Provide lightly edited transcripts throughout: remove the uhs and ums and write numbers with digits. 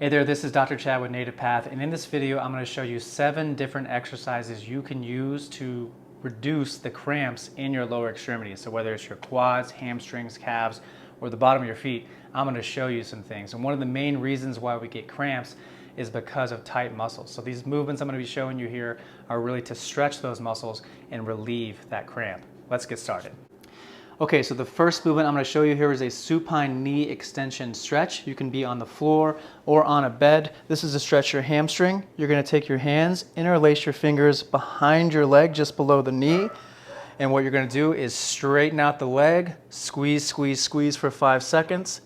Hey there, this is Dr. Chad with NativePath, and in this video I'm going to show you 7 different exercises you can use to reduce the cramps in your lower extremities. So whether it's your quads, hamstrings, calves, or the bottom of your feet, I'm going to show you some things. And one of the main reasons why we get cramps is because of tight muscles. So these movements I'm going to be showing you here are really to stretch those muscles and relieve that cramp. Let's get started. Okay, so the first movement I'm going to show you here is a supine knee extension stretch. You can be on the floor or on a bed. This is to stretch your hamstring. You're going to take your hands, interlace your fingers behind your leg just below the knee. And what you're going to do is straighten out the leg, squeeze, squeeze, squeeze for 5 seconds,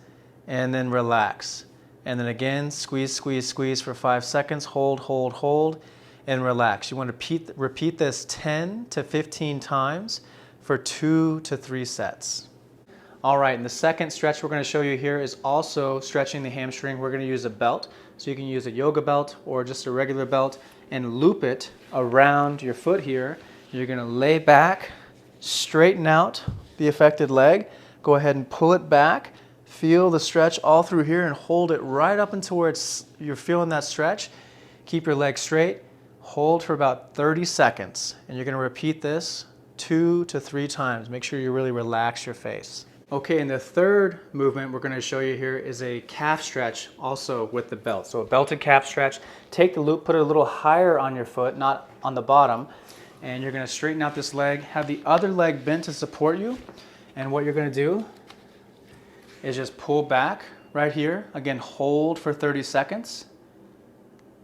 and then relax. And then again, squeeze, squeeze, squeeze for 5 seconds, hold, hold, hold, and relax. You want to repeat this 10 to 15 times for 2 to 3 sets. All right, and the second stretch we're going to show you here is also stretching the hamstring. We're going to use a belt. So you can use a yoga belt or just a regular belt and loop it around your foot here. You're going to lay back, straighten out the affected leg, go ahead and pull it back, feel the stretch all through here and hold it right up until where you're feeling that stretch. Keep your leg straight, hold for about 30 seconds, and you're going to repeat this 2 to 3 times. Make sure you really relax your face. Okay, and the third movement we're going to show you here is a calf stretch also with the belt. So a belted calf stretch. Take the loop, put it a little higher on your foot, not on the bottom, and you're going to straighten out this leg. Have the other leg bent to support you, and what you're going to do is just pull back right here. Again, hold for 30 seconds.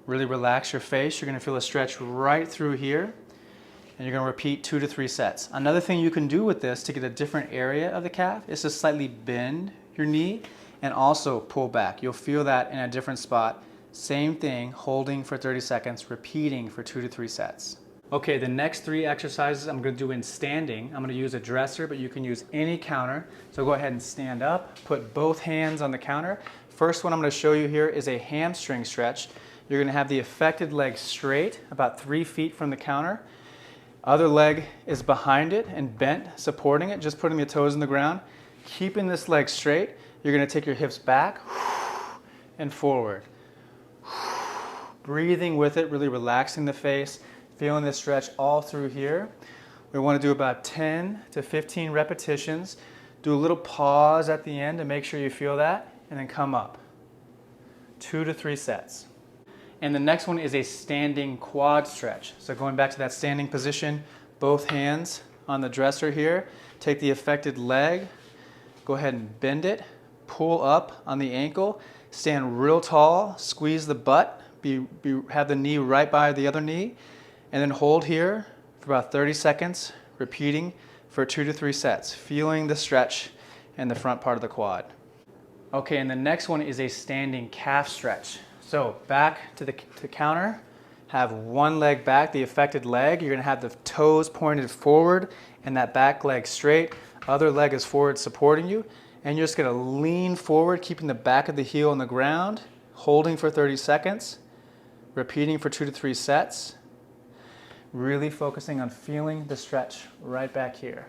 Really relax your face. You're going to feel a stretch right through here. And you're going to repeat 2 to 3 sets. Another thing you can do with this to get a different area of the calf is to slightly bend your knee and also pull back. You'll feel that in a different spot. Same thing, holding for 30 seconds, repeating for 2 to 3 sets. Okay, the next 3 exercises I'm going to do in standing. I'm going to use a dresser, but you can use any counter. So go ahead and stand up, put both hands on the counter. First one I'm going to show you here is a hamstring stretch. You're going to have the affected leg straight, about 3 feet from the counter. Other leg is behind it and bent, supporting it, just putting the toes in the ground. Keeping this leg straight, you're going to take your hips back and forward. Breathing with it, really relaxing the face, feeling this stretch all through here. We want to do about 10 to 15 repetitions. Do a little pause at the end to make sure you feel that, and then come up. 2 to 3 sets. And the next one is a standing quad stretch. So going back to that standing position, both hands on the dresser here. Take the affected leg, go ahead and bend it, pull up on the ankle, stand real tall, squeeze the butt, have the knee right by the other knee, and then hold here for about 30 seconds, repeating for 2 to 3 sets, feeling the stretch in the front part of the quad. Okay, and the next one is a standing calf stretch. So back to the counter, have one leg back, the affected leg. You're going to have the toes pointed forward and that back leg straight. Other leg is forward supporting you. And you're just going to lean forward, keeping the back of the heel on the ground, holding for 30 seconds, repeating for 2 to 3 sets. Really focusing on feeling the stretch right back here.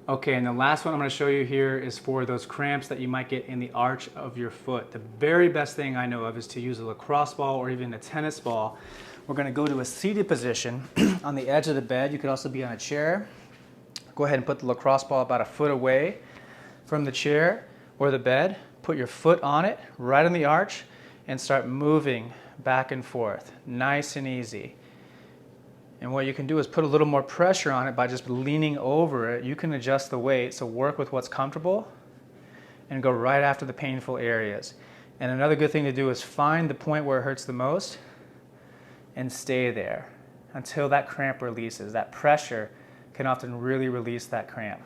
Okay, and the last one I'm going to show you here is for those cramps that you might get in the arch of your foot. The very best thing I know of is to use a lacrosse ball or even a tennis ball. We're going to go to a seated position on the edge of the bed. You could also be on a chair. Go ahead and put the lacrosse ball about a foot away from the chair or the bed. Put your foot on it, right on the arch, and start moving back and forth. Nice and easy. And what you can do is put a little more pressure on it by just leaning over it. You can adjust the weight, so work with what's comfortable and go right after the painful areas. And another good thing to do is find the point where it hurts the most and stay there until that cramp releases. That pressure can often really release that cramp.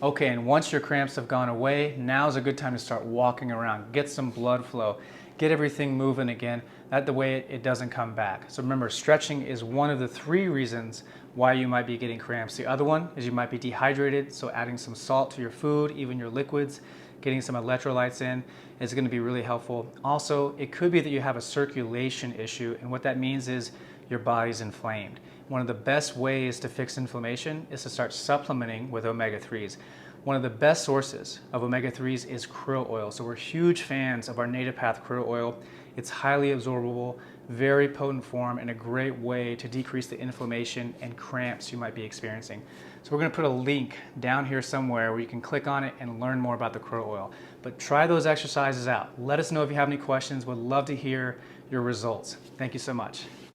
Okay, and once your cramps have gone away, now's a good time to start walking around. Get some blood flow. Get everything moving again. That the way it doesn't come back. So remember, stretching is one of the 3 reasons why you might be getting cramps. The other one is you might be dehydrated, so adding some salt to your food, even your liquids, getting some electrolytes in is going to be really helpful. Also, it could be that you have a circulation issue, and what that means is your body's inflamed. One of the best ways to fix inflammation is to start supplementing with omega-3s. One of the best sources of omega-3s is krill oil. So we're huge fans of our NativePath krill oil. It's highly absorbable, very potent form, and a great way to decrease the inflammation and cramps you might be experiencing. So we're going to put a link down here somewhere where you can click on it and learn more about the krill oil. But try those exercises out. Let us know if you have any questions. Would love to hear your results. Thank you so much.